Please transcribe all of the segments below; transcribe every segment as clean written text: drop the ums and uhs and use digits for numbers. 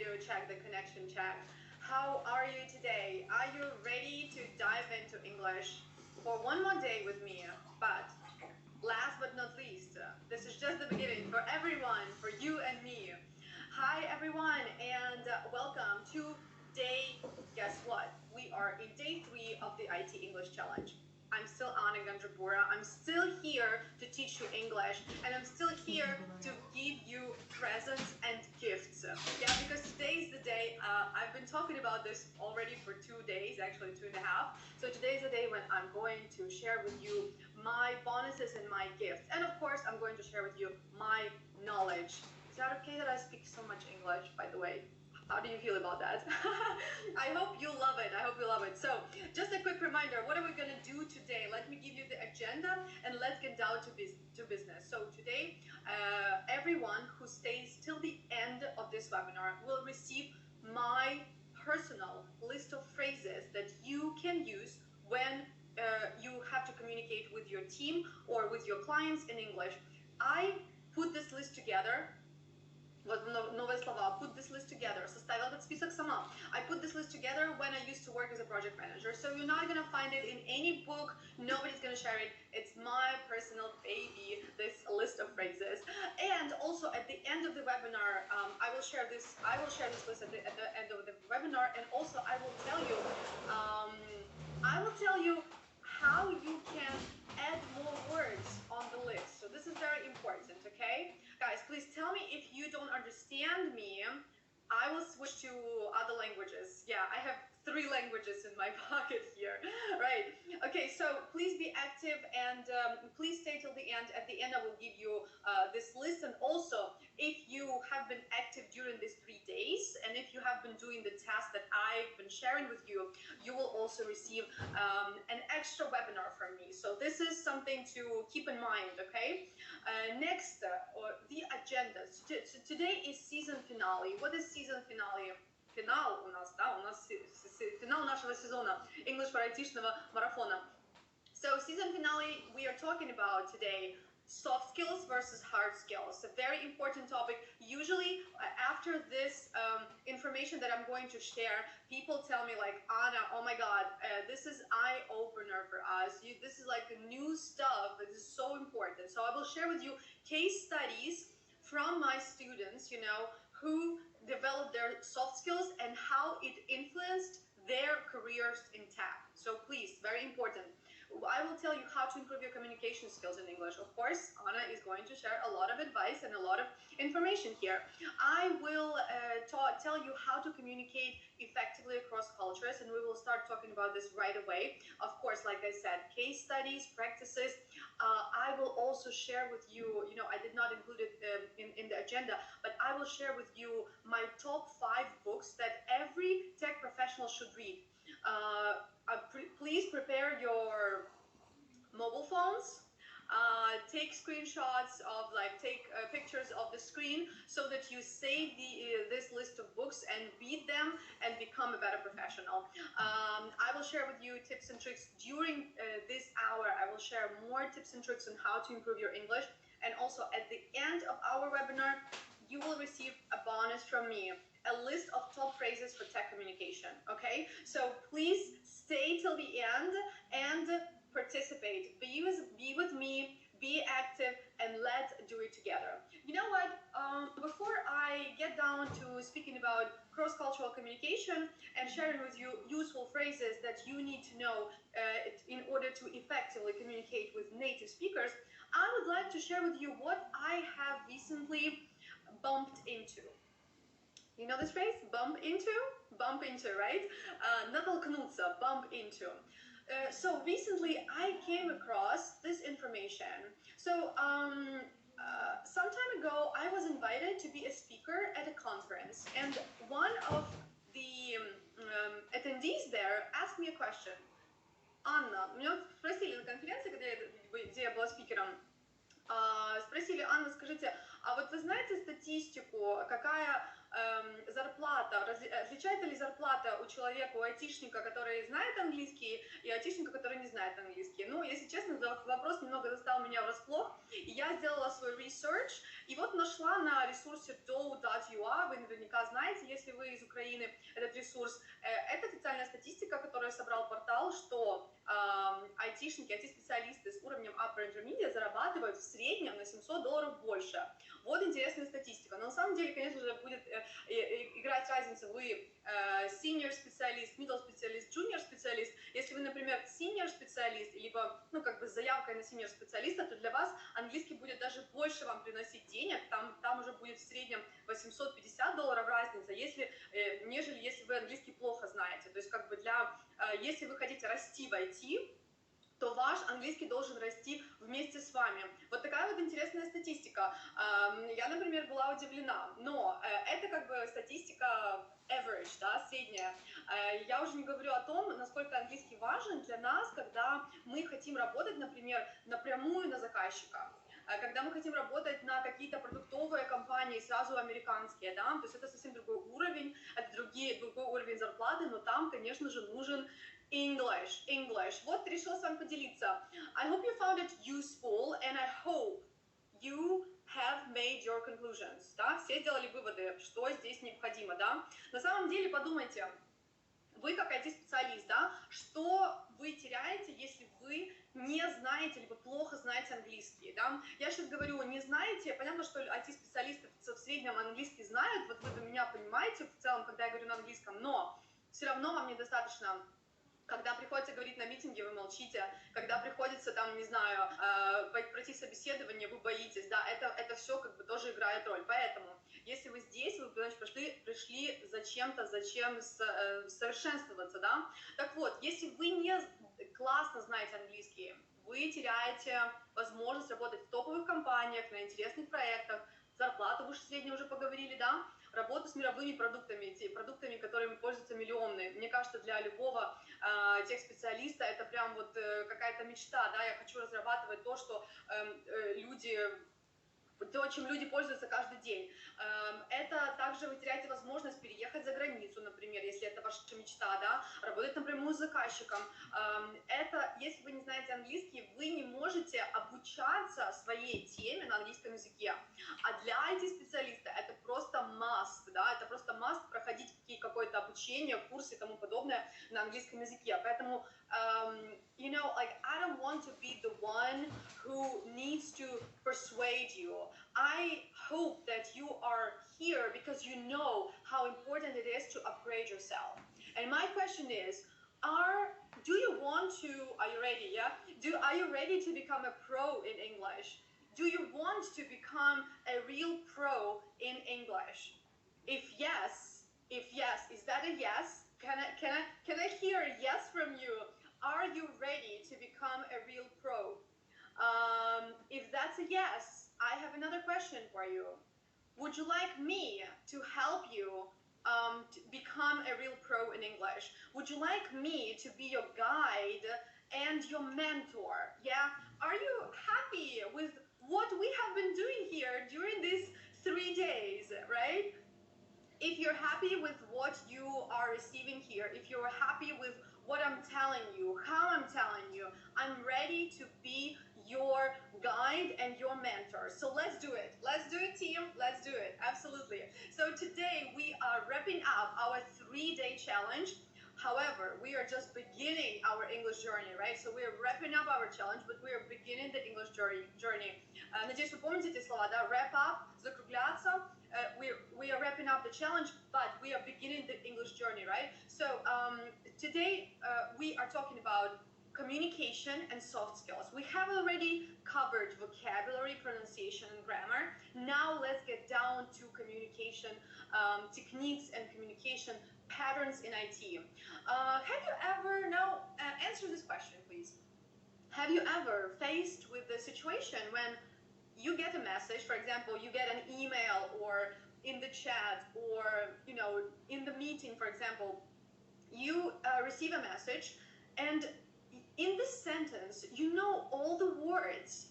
you? Check the connection check. How are you today? Are you ready to dive into English for one more day with me? But last but not least, this is just the beginning for everyone, for you and me. Hi everyone, and welcome to guess what? We are in day 3 of the IT English Challenge. I'm still Anna Gandrapura. I'm still here to teach you English, and I'm still here to give you presents and gifts. Yeah, because today is the day, I've been talking about this already for 2 days, actually 2.5. So today is the day when I'm going to share with you my bonuses and my gifts. And of course, I'm going to share with you my knowledge. Is that okay that I speak so much English, by the way? How do you feel about that? I hope you love it. I hope you love it. So just a quick reminder, what are we going to do today? Let me give you the agenda and let's get down to business. So today, everyone who stays till the end of this webinar will receive my personal list of phrases that you can use when you have to communicate with your team or with your clients in English. I put this list together. Вот новые слова. Put this list together. Составила этот список сама. I put this list together when I used to work as a project manager. So you're not going to find it in any book. Nobody's going to share it. It's my personal baby, this list of phrases. And also at the end of the webinar, I will share this list at the end of the webinar. And also I will tell you how you can add more words on the list. So this is very important, okay? Guys, please tell me if you don't understand me. I will switch to other languages. Yeah, I have 3 languages in my pocket here, right? Okay, so please be active and please stay till the end. At the end, I will give you this list. And also, if you have been active during these 3 days, and if you have been doing the task that I've been sharing with you, you will also receive an extra webinar from me. So this is something to keep in mind, okay? Next, the agenda. Today is season finale. What is season finale? Финал у нас, да, у нас финал нашего сезона English for IT-шного марафона. So season finale, we are talking about today soft skills versus hard skills. A very important topic. Usually after this information that I'm going to share, people tell me like, Anna, oh my God, this is eye-opener for us. This is like the new stuff. This is so important. So I will share with you case studies from my students, you know, who developed their soft skills and how it influenced their careers in tech. So please, very important. I will tell you how to improve your communication skills in English. Of course, Anna is going to share a lot of advice and a lot of information here. I will tell you how to communicate effectively across cultures, and we will start talking about this right away. Of course, like I said, case studies, practices. I will also share with you, you know, I did not include it in the agenda, but I will share with you my top 5 books that every tech professional should read. Please prepare your mobile phones, take screenshots of take pictures of the screen so that you save this list of books and read them and become a better professional. I will share with you tips and tricks during this hour. I will share more tips and tricks on how to improve your English. And also at the end of our webinar, you will receive a bonus from me, a list of top phrases for tech communication, okay? So please stay till the end and participate. Be with me, be active, and let's do it together. You know what? Before I get down to speaking about cross-cultural communication and sharing with you useful phrases that you need to know in order to effectively communicate with native speakers, I would like to share with you what I have recently bumped into. You know this phrase? Bump into? Bump into, right? Натолкнуться, bump into. So recently I came across this information. So some time ago I was invited to be a speaker at a conference, and one of the attendees there asked me a question. Анна, меня спросили на конференции, где я была спикером, Анна, скажите, а вот вы знаете статистику, какая зарплата отличается ли зарплата у человека, у айтишника, который знает английский, и айтишника, который не знает английский? Ну, если честно, вопрос немного застал меня врасплох, и я сделала свой research, и вот нашла на ресурсе do.ua, вы наверняка знаете, если вы из Украины, этот ресурс. Это официальная статистика, которую собрал портал, что айтишники, IT-специалисты с уровнем Upper Intermediate зарабатывают в среднем на $700 больше. Вот интересная статистика. Но на самом деле, конечно же, будет играть разница, вы senior специалист, middle специалист, junior специалист. Если вы, например, senior специалист, либо, ну, как бы с заявкой на senior специалиста, то для вас английский будет даже больше вам приносить денег, там уже будет в среднем $850 разница, нежели если вы английский плохо знаете. То есть, как бы если вы хотите расти в IT, то ваш английский должен расти вместе с вами. Вот такая вот интересная статистика. Я, например, была удивлена, но это как бы статистика average, да, средняя. Я уже не говорю о том, насколько английский важен для нас, когда мы хотим работать, например, напрямую на заказчика. Когда мы хотим работать на какие-то продуктовые компании, сразу американские, да, то есть это совсем другой уровень, это другой уровень зарплаты, но там, конечно же, нужен English. Вот, решила с вами поделиться. I hope you found it useful, and I hope you have made your conclusions. Да? Все сделали выводы, что здесь необходимо, да? На самом деле, подумайте, вы как IT-специалист, да, что вы теряете, если вы не знаете, либо плохо знаете английский, да? Я сейчас говорю, не знаете, понятно, что IT-специалисты в среднем английский знают, вот вы меня понимаете в целом, когда я говорю на английском, но все равно вам недостаточно. Когда приходится говорить на митинге, вы молчите. Когда приходится, там, не знаю, пройти собеседование, вы боитесь, да, это все как бы тоже играет роль. Поэтому, если вы здесь, вы, значит, пришли зачем совершенствоваться, да. Так вот, если вы не классно знаете английский, вы теряете возможность работать в топовых компаниях, на интересных проектах, зарплату выше среднего уже поговорили, да, работу с мировыми продуктами, которыми пользуются миллионы. Мне кажется, для любого техспециалиста это прям вот какая-то мечта, да, я хочу разрабатывать то, чем люди пользуются каждый день. Это также вы теряете возможность переехать за границу, например, если это ваша мечта, да, работать напрямую с заказчиком. Это, если вы не знаете английский, вы не можете обучаться своей теме на английском языке. А для IT-специалиста это просто must, да, это просто must проходить какое-то обучение, курсы и тому подобное на английском языке. Поэтому, you know, like, I don't want to be the one who needs to persuade you. I hope that you are here because you know how important it is to upgrade yourself. And my question is, are you ready, yeah? Are you ready to become a pro in English? Do you want to become a real pro in English? If yes, is that a yes? Can I hear a yes from you? Are you ready to become a real pro? If that's a yes, I have another question for you. Would you like me to help you to become a real pro in English? Would you like me to be your guide and your mentor? Yeah? Are you happy with what we have been doing here during these 3 days, right? If you're happy with what you are receiving here, if you're happy with what I'm telling you, how I'm telling you, I'm ready to be your guide and your mentor. So let's do it. Let's do it, team. Let's do it. Absolutely. So today we are wrapping up our 3-day challenge. However, we are just beginning our English journey, right? So we are wrapping up our challenge, but we are beginning the English journey. Надеюсь, вы помните эти слова, да? Wrap up, закругляться. We are wrapping up the challenge, but we are beginning the English journey, right? So today we are talking about communication and soft skills. We have already covered vocabulary, pronunciation, and grammar. Now let's get down to communication techniques and communication patterns in IT. Have you ever, answer this question, please. Have you ever faced with the situation when you get a message, for example, you get an email or in the chat or, you know, in the meeting, for example, you receive a message and in this sentence, you know all the words,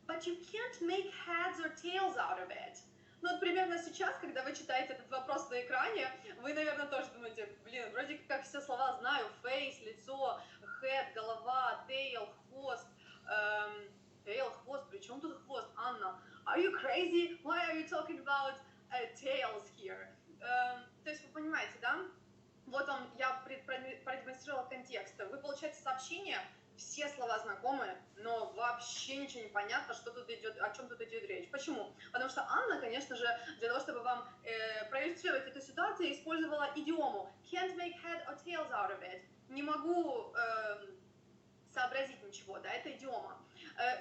but you can't make heads or tails out of it. Ну, вот примерно сейчас, когда вы читаете этот вопрос на экране, вы, наверное, тоже думаете, блин, вроде как все слова знаю, face, лицо, head, голова, tail, хвост, tail, хвост, при чем тут хвост, Анна? Are you crazy? Why are you talking about tails here? То есть вы понимаете, да? Вот он, я продемонстрировала контекст. Вы получаете сообщение, все слова знакомые, но вообще ничего не понятно, что тут идет, о чем тут идет речь. Почему? Потому что Анна, конечно же, для того, чтобы вам проиллюстрировать эту ситуацию, использовала идиому can't make head or tails out of it. Не могу сообразить ничего, да, это идиома.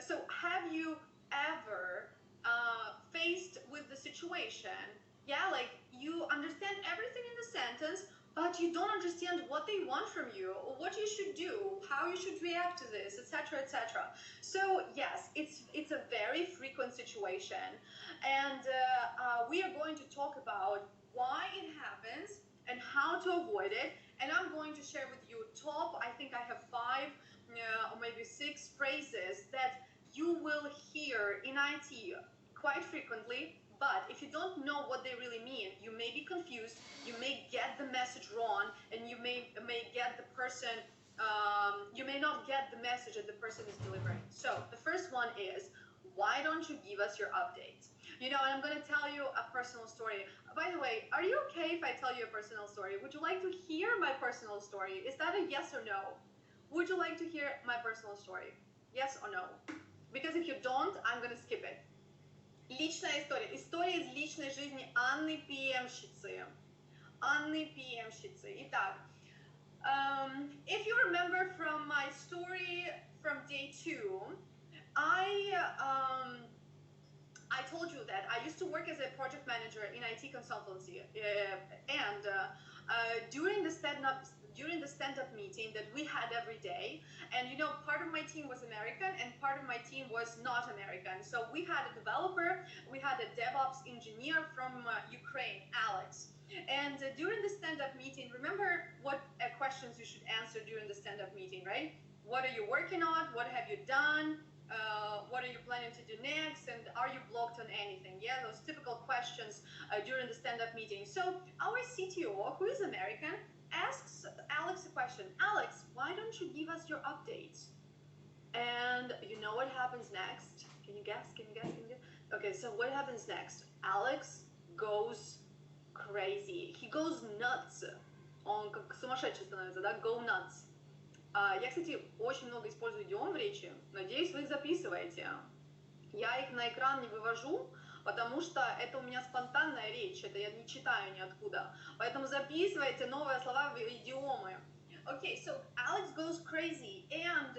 So have you ever faced with the situation? Yeah, like you understand everything in the sentence, but you don't understand what they want from you, or what you should do, how you should react to this, etc., etc. So yes, it's a very frequent situation, and we are going to talk about why it happens and how to avoid it. And I'm going to share with you I think I have 5 or maybe 6 phrases that you will hear in IT quite frequently. But if you don't know what they really mean, you may be confused, you may get the message wrong, and you may get the person, you may not get the message that the person is delivering. So the first one is, why don't you give us your updates? You know, and I'm going to tell you a personal story. By the way, are you okay if I tell you a personal story? Would you like to hear my personal story? Is that a yes or no? Would you like to hear my personal story? Yes or no? Because if you don't, I'm going to skip it. Личная история. История из личной жизни Анны Пиемщицы. Анны Пиемщицы. Итак, if you remember from my story from day 2, I told you that I used to work as a project manager in IT consultancy, and during the stand-up meeting that we had every day, and you know, part of my team was American and part of my team was not American. So we had a developer, we had a DevOps engineer from Ukraine, Alex. And during the stand-up meeting, remember what questions you should answer during the stand-up meeting, right? What are you working on? What have you done? What are you planning to do next? And are you blocked on anything? Yeah, those typical questions during the stand-up meeting. So our CTO, who is American, asks Alex a question. Alex, why don't you give us your updates? And you know what happens next? Can you guess? Can you guess? Can you guess? Okay, so what happens next? Alex goes crazy. He goes nuts. Он как сумасшедший становится, да? Go nuts. Я, кстати, очень много использую идиом в речи. Надеюсь, вы их записываете. Я их на экран не вывожу, потому что это у меня спонтанная речь, это я не читаю ниоткуда. Поэтому записывайте новые слова в идиомы. Okay, so Alex goes crazy, and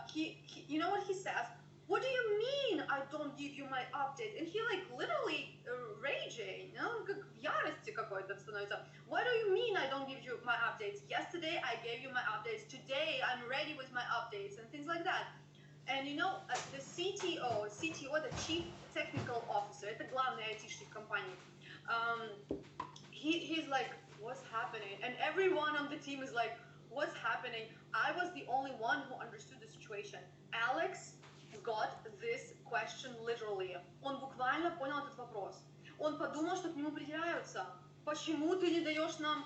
he, you know what he says? What do you mean I don't give you my updates? And he like literally raging, you know, как в ярости какой-то становится. What do you mean I don't give you my updates? Yesterday I gave you my updates. Today I'm ready with my updates and things like that. And you know, the CTO, the Chief Technical Officer, это главный айтишник компании, he's like, what's happening? And everyone on the team is like, what's happening? I was the only one who understood the situation. Alex got this question literally. Он буквально понял этот вопрос. Он подумал, что к нему придираются. Почему ты не даешь нам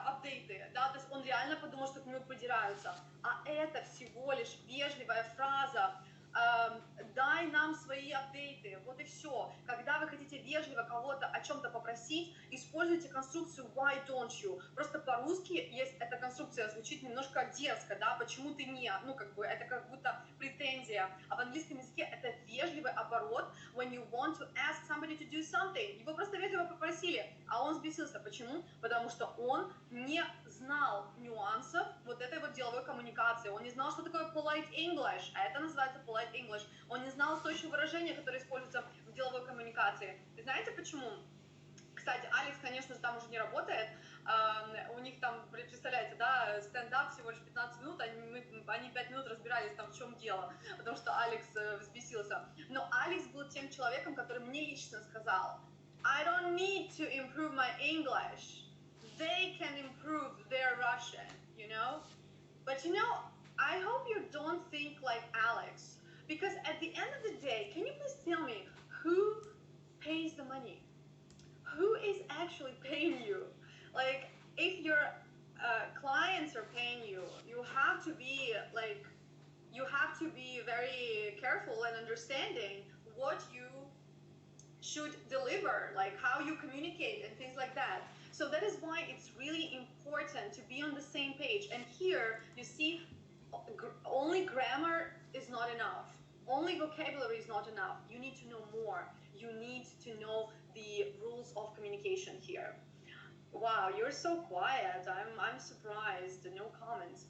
апдейты? Да, то есть он реально подумал, что к нему придираются. А это всего лишь вежливая фраза. Дай нам свои апдейты. Вот и все. Когда вы хотите вежливо кого-то о чем-то попросить, используйте конструкцию why don't you. Просто по-русски есть эта конструкция, звучит немножко дерзко, да, почему ты не, ну как бы это как будто претензия. А в английском языке это вежливый оборот when you want to ask somebody to do something. Его просто вежливо попросили, а он взбесился. Почему? Потому что он не знал нюансов вот этой вот деловой коммуникации. Он не знал, что такое polite English, а это называется polite English. Он не знал устойчивого выражения, которое используется в деловой коммуникации. И знаете почему? Кстати, Алекс, конечно же, там уже не работает. У них там, представляете, да, стендап всего лишь 15 минут, они 5 минут разбирались там, в чем дело, потому что Алекс взбесился. Но Алекс был тем человеком, который мне лично сказал, I don't need to improve my English. They can improve their Russian, you know? But you know, I hope you don't think like Alex. Because at the end of the day, can you please tell me who pays the money? Who is actually paying you? Like, if your clients are paying you, you have to be like, you have to be very careful and understanding what you should deliver, like how you communicate and things like that. So that is why it's really important to be on the same page. And here you see, only grammar is not enough. Only vocabulary is not enough. You need to know more. You need to know the rules of communication here. Wow, you're so quiet. I'm surprised. No comments.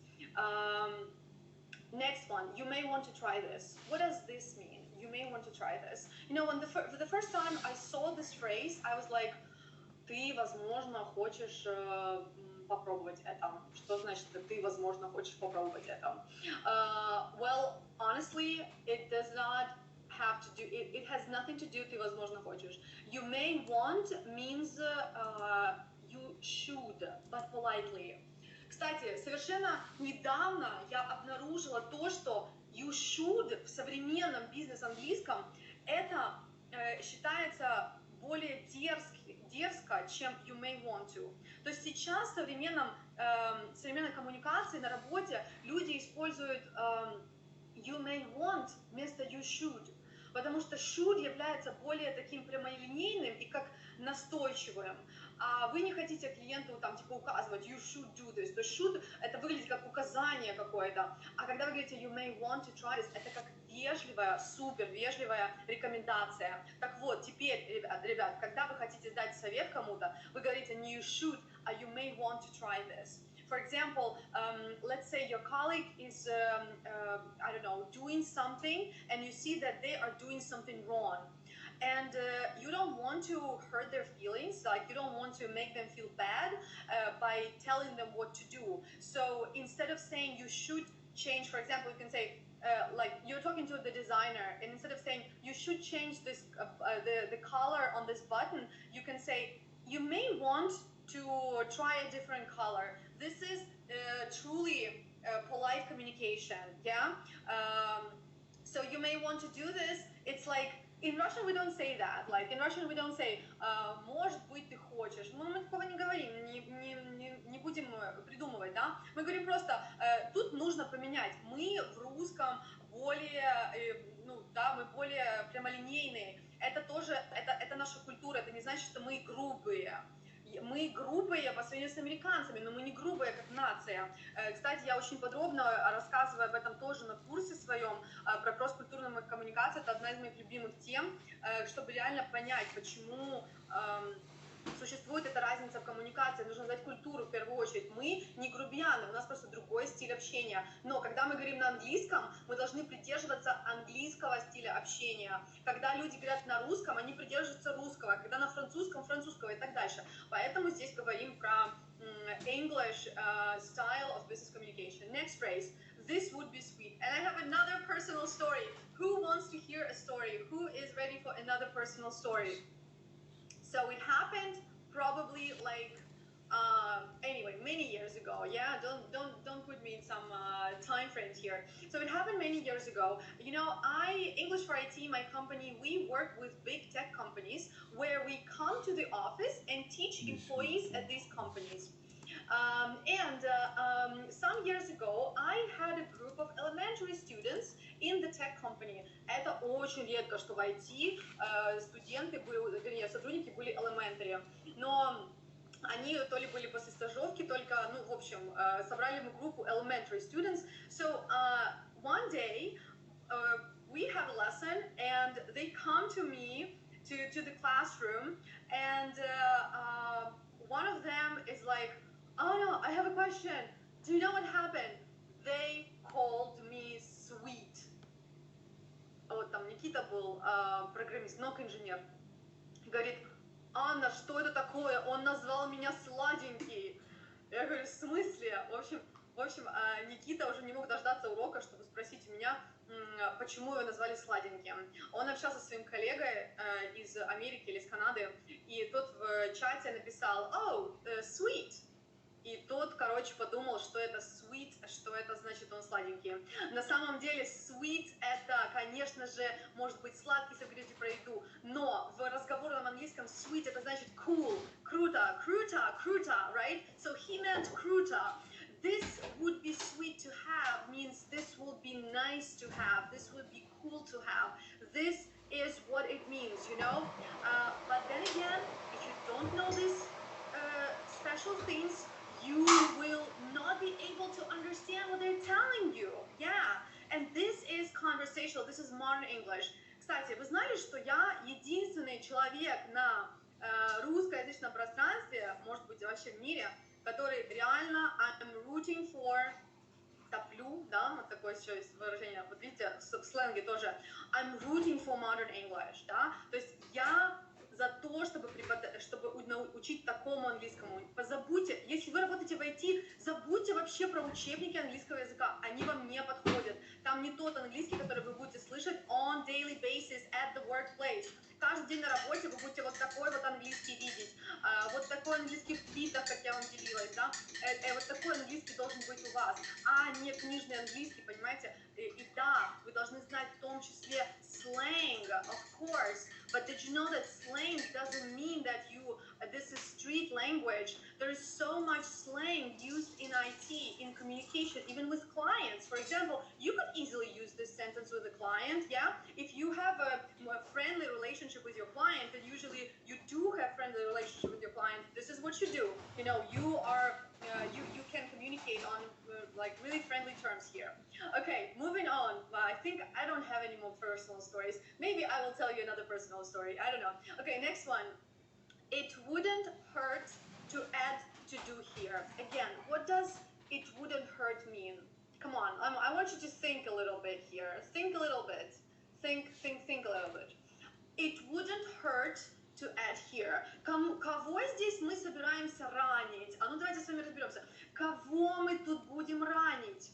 Next one. You may want to try this. What does this mean? You may want to try this. You know, when the first time I saw this phrase, I was like, ты, возможно, хочешь попробовать это. Что значит, ты, возможно, хочешь попробовать это? Well, honestly, it does not have to do, it has nothing to do, ты, возможно, хочешь. You may want means you should, but politely. Кстати, совершенно недавно я обнаружила то, что you should в современном бизнес-английском это считается более дерзко, чем you may want to. То есть сейчас в современной коммуникации на работе люди используют you may want вместо you should, потому что should является более таким прямолинейным и как настойчивым. А вы не хотите клиенту там типа указывать you should do this. То есть should это выглядит как указание какое-то. А когда вы говорите you may want to try this, это как вежливая, супер вежливая рекомендация. Так вот, теперь, ребят, когда вы хотите дать совет кому-то, вы говорите не you should, а you may want to try this. For example, let's say your colleague is, I don't know, doing something and you see that they are doing something wrong. And you don't want to hurt their feelings, like you don't want to make them feel bad by telling them what to do. So instead of saying you should change, for example, you can say, like you're talking to the designer, and instead of saying you should change this, the color on this button, you can say you may want to try a different color. This is truly polite communication, yeah? So you may want to do this. It's like, in Russian we don't say that. Like in Russian we don't say может быть ты хочешь. Мы такого не говорим, не будем придумывать, да? Мы говорим просто, тут нужно поменять. Мы в русском более, ну да, мы более прямолинейные. Это тоже, это наша культура, это не значит, что мы грубые. Мы грубые по сравнению с американцами, но мы не грубые как нация. Кстати, я очень подробно рассказываю об этом тоже на курсе своем про кросс-культурную коммуникацию. Это одна из моих любимых тем, чтобы реально понять, почему существует эта разница в коммуникации. Нужно знать культуру в первую очередь. Мы не грубияны, у нас просто другой стиль общения. Но когда мы говорим на английском, мы должны придерживаться английского стиля общения. Когда люди говорят на русском, они придерживаются русского. Когда на французском, французского и так дальше. Поэтому здесь говорим про English style of business communication. Next phrase. This would be sweet. And I have another personal story. Who wants to hear a story? Who is ready for another personal story? So it happened probably like anyway many years ago. Yeah, don't put me in some time frames here. So it happened many years ago. You know, English for IT, my company, we work with big tech companies where we come to the office and teach employees at these companies. Some years ago, I had a group of elementary students in the tech company. Это очень редко, что в IT студенты были, вернее, сотрудники были elementary. Но они то ли были после стажировки, только, ну, в общем, собрали мы группу elementary students. So one day, we have a lesson, and they come to me to the classroom, and one of them is like, oh no, I have a question. Do you know what happened? They called me sweet. Вот там Никита был программист, нок-инженер. Говорит, Анна, что это такое? Он назвал меня сладенький. Я говорю, в смысле? В общем, Никита уже не мог дождаться урока, чтобы спросить у меня, почему его назвали сладеньким. Он общался со своим коллегой из Америки или из Канады, и тот в чате написал, oh, sweet. и тот, короче, подумал, что это sweet, что это значит он сладенький. На самом деле sweet это, конечно же, может быть сладкий, если вы говорите про еду, но в разговорном английском sweet это значит cool, круто, круто, круто, right? So he meant круто. This would be sweet to have means this would be nice to have, this would be cool to have. This is what it means, you know? But then again, if you don't know these special things, you will not be able to understand what they're telling you. Yeah, and this is conversational, this is modern English. Кстати, вы знали, что я единственный человек на русскоязычном пространстве, может быть, вообще в мире, который реально I'm rooting for, топлю, да, вот такое еще есть выражение, вот видите, в сленге тоже, I'm rooting for modern English, да, то есть я за то, чтобы учить такому английскому. Позабудьте, если вы работаете в IT, забудьте вообще про учебники английского языка, они вам не подходят. Там не тот английский, который вы будете слышать on daily basis at the workplace. Каждый день на работе вы будете вот такой вот английский видеть, вот такой английский в твитах, как я вам делилась, да, вот такой английский должен быть у вас, а не книжный английский, понимаете, и да, вы должны знать в том числе slang, of course, but did you know that slang doesn't mean that this is street language. There is so much slang used in IT, in communication, even with clients. For example, you could easily use this sentence with a client, yeah? If you have a friendly relationship with your client, and usually you do have friendly relationship with your client, this is what you do. You know, you can communicate on like really friendly terms here. Okay, moving on. I think I don't have any more personal stories. Maybe I will tell you another personal story. I don't know. Okay, next one. It wouldn't hurt to add to do here. Again, what does it wouldn't hurt mean? Come on, I want you to think a little bit here. Think a little bit. Think a little bit. It wouldn't hurt to add here. Кого здесь мы собираемся ранить? А ну давайте с вами разберемся. Кого мы тут будем ранить?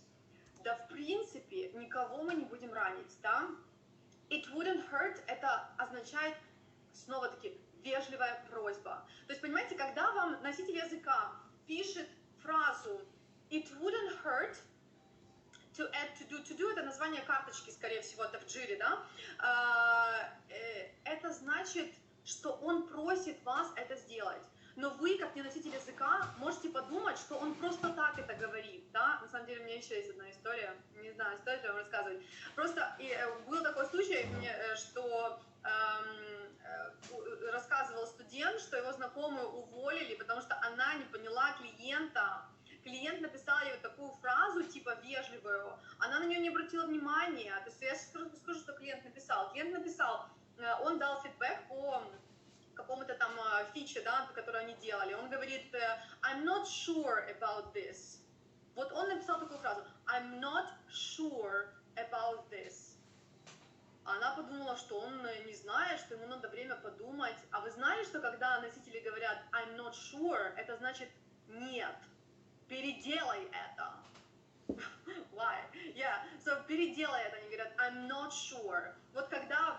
Да, в принципе, никого мы не будем ранить, да? It wouldn't hurt, это означает, снова-таки, вежливая просьба. То есть, понимаете, когда вам носитель языка пишет фразу it wouldn't hurt to add to do это название карточки, скорее всего, это в джире, да? Это значит, что он просит вас это сделать. Но вы, как не носитель языка, можете подумать, что он просто так это говорит, да? На самом деле, у меня еще есть одна история, не знаю, стоит ли вам рассказывать. Просто был такой случай, что рассказывал студент, что его знакомую уволили, потому что она не поняла клиента. Клиент написал ей вот такую фразу, типа вежливую, она на нее не обратила внимания. То есть я скажу, что клиент написал. Клиент написал, он дал фидбэк по какому-то там фиче, да, который они делали. Он говорит, I'm not sure about this. Вот он написал такую фразу, I'm not sure about this. Она подумала, что он не знает, что ему надо время подумать. А вы знали, что когда носители говорят I'm not sure, это значит нет. Переделай это. Why? Yeah. So переделай это. Они говорят I'm not sure. Вот когда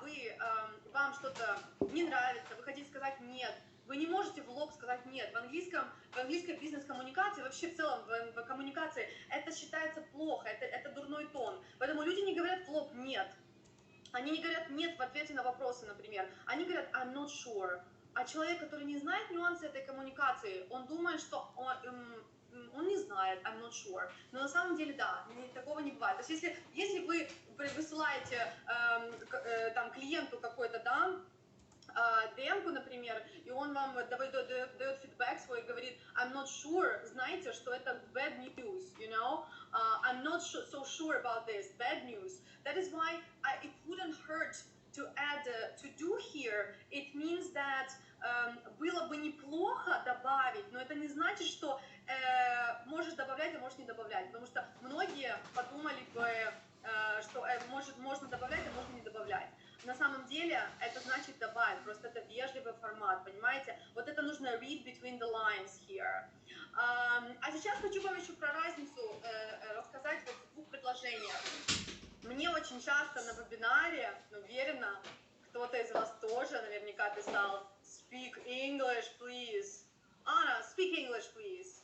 вам что-то не нравится, вы хотите сказать нет, вы не можете в лоб сказать нет. В английской бизнес-коммуникации, вообще в целом в коммуникации, это считается плохо, это дурной тон. Поэтому люди не говорят в лоб нет. Они не говорят нет в ответе на вопросы, например. Они говорят I'm not sure. А человек, который не знает нюансы этой коммуникации, он думает, что он не знает, I'm not sure. Но на самом деле, да, такого не бывает. То есть, если вы высылаете там клиенту какой-то, да, демку, например, и он вам дает фидбэк свой и говорит I'm not sure, знаете, что это bad news, you know? I'm not so sure about this, bad news. That is why it wouldn't hurt to add to do here. It means that было бы неплохо добавить, но это не значит, что можешь добавлять, а можешь не добавлять, потому что многие подумали бы, что можно добавлять, а можно не добавлять. На самом деле это значит добавить, просто это вежливый формат, понимаете? Вот это нужно read between the lines here. А сейчас хочу вам еще про разницу рассказать вот в двух предложениях. Мне очень часто на вебинаре, уверена, кто-то из вас тоже наверняка писал Speak English, please. Anna, speak English, please.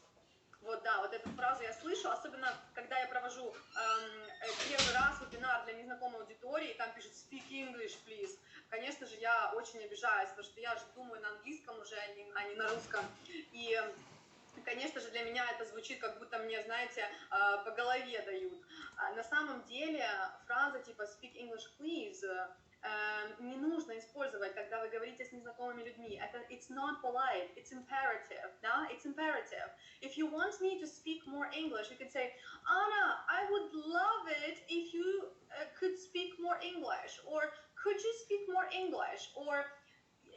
Вот, да, вот эту фразу я слышу, особенно когда я провожу первый раз вебинар для незнакомой аудитории, и там пишут «Speak English, please». Конечно же, я очень обижаюсь, потому что я же думаю на английском уже, а не на русском. И, конечно же, для меня это звучит, как будто мне, знаете, по голове дают. На самом деле, фраза типа «Speak English, please» не нужно использовать, когда вы говорите с незнакомыми людьми. Это it's not polite, it's imperative, да? It's imperative. If you want me to speak more English, you could say, Anna, I would love it if you could speak more English, or could you speak more English, or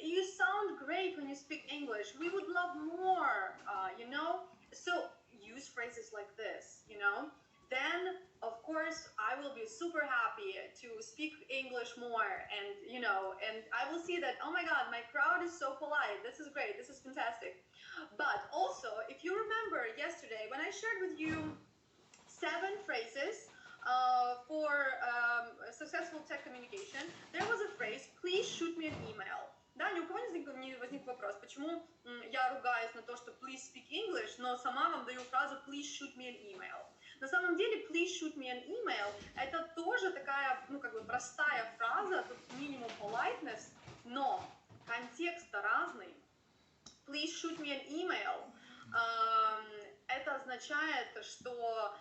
you sound great when you speak English. We would love more, you know? So use phrases like this, you know? Then, of course, I will be super happy to speak English more, and, you know, and I will see that, oh my God, my crowd is so polite. This is great. This is fantastic. But also, if you remember yesterday, when I shared with you 7 phrases for successful tech communication, there was a phrase, please shoot me an email. Да, ни у кого не возник вопрос, почему я ругаюсь на то, что please speak English, но сама вам даю фразу please shoot me an email. На самом деле, please shoot me an email, это тоже такая, ну, как бы простая фраза, тут минимум politeness, но контекст-то разный. Please shoot me an email. Это означает, что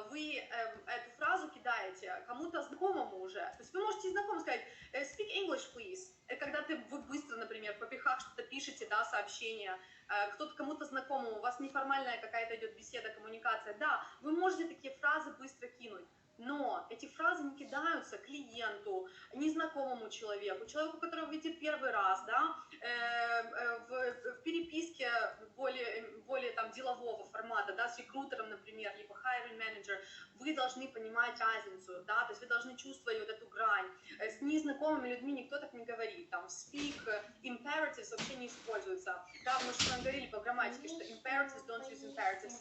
вы эту фразу кидаете кому-то знакомому уже. То есть вы можете знакомому сказать speak English, please. Это когда вы быстро, например, в попихах что-то пишете, да, сообщение, кто-то кому-то знакомому, у вас неформальная какая-то идет беседа, коммуникация. Да, вы можете такие фразы быстро кинуть. Но эти фразы не кидаются клиенту, незнакомому человеку, человеку, которого вы видите первый раз, да, в переписке более там делового формата, да, с рекрутером, например, либо hiring manager, вы должны понимать разницу, да, то есть вы должны чувствовать вот эту грань. С незнакомыми людьми никто так не говорит, там, speak, imperatives вообще не используются. Да, мы же говорили по грамматике, что imperatives don't use imperatives,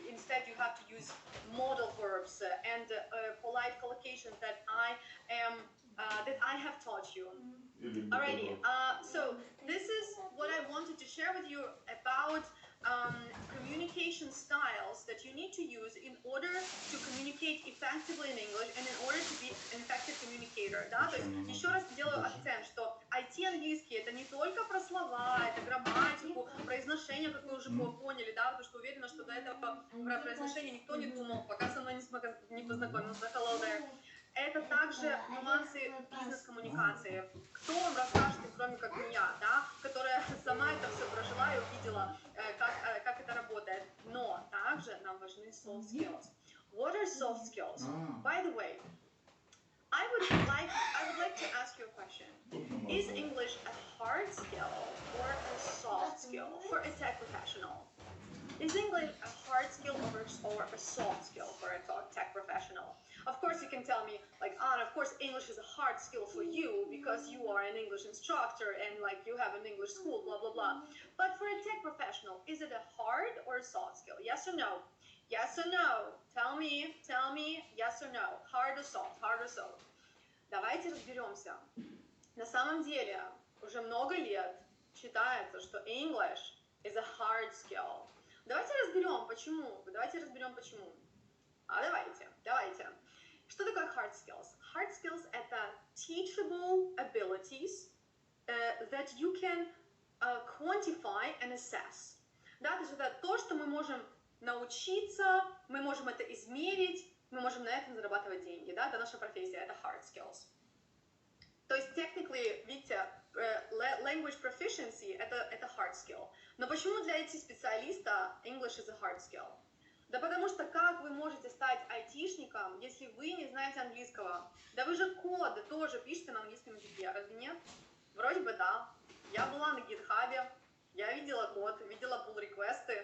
instead you have to use modal verbs and polite collocations that I have taught you. Alrighty, so this is what I wanted to share with you about communication styles that you need to use in order to communicate effectively in English and in order to be an effective communicator. Да? То есть еще раз делаю акцент, что IT-английский это не только про слова, это грамматику, произношение, как вы уже поняли, да, потому что уверена, что до этого про произношение никто не думал, пока со мной не познакомился. Hello there. Это также нюансы бизнес-коммуникации. Кто вам расскажет, кроме как меня, да, которая сама это все прожила и увидела, как это работает. Но также нам важны soft skills. What are soft skills? By the way, I would like to ask you a question. Is English a hard skill or a soft skill for a tech professional? Is English a hard skill or a soft skill for a tech professional? Of course, you can tell me, like, Anna, of course, English is a hard skill for you because you are an English instructor and, like, you have an English school, blah, blah, blah. But for a tech professional, is it a hard or a soft skill? Yes or no? Yes or no? Tell me, yes or no? Hard or soft? Hard or soft? Давайте разберемся. На самом деле, уже много лет считается, что English is a hard skill. Давайте разберем, почему. Давайте. Что такое hard skills? Hard skills – это teachable abilities that you can quantify and assess. Да, то есть это то, что мы можем научиться, мы можем это измерить, мы можем на этом зарабатывать деньги. Да? Это наша профессия, это hard skills. То есть, technically, видите, language proficiency – это hard skill. Но почему для IT-специалиста English is a hard skill? Да потому что как вы можете стать айтишником, если вы не знаете английского? Да вы же коды тоже пишете на английском языке, разве нет? Вроде бы да. Я была на GitHub, я видела код, видела pull-реквесты,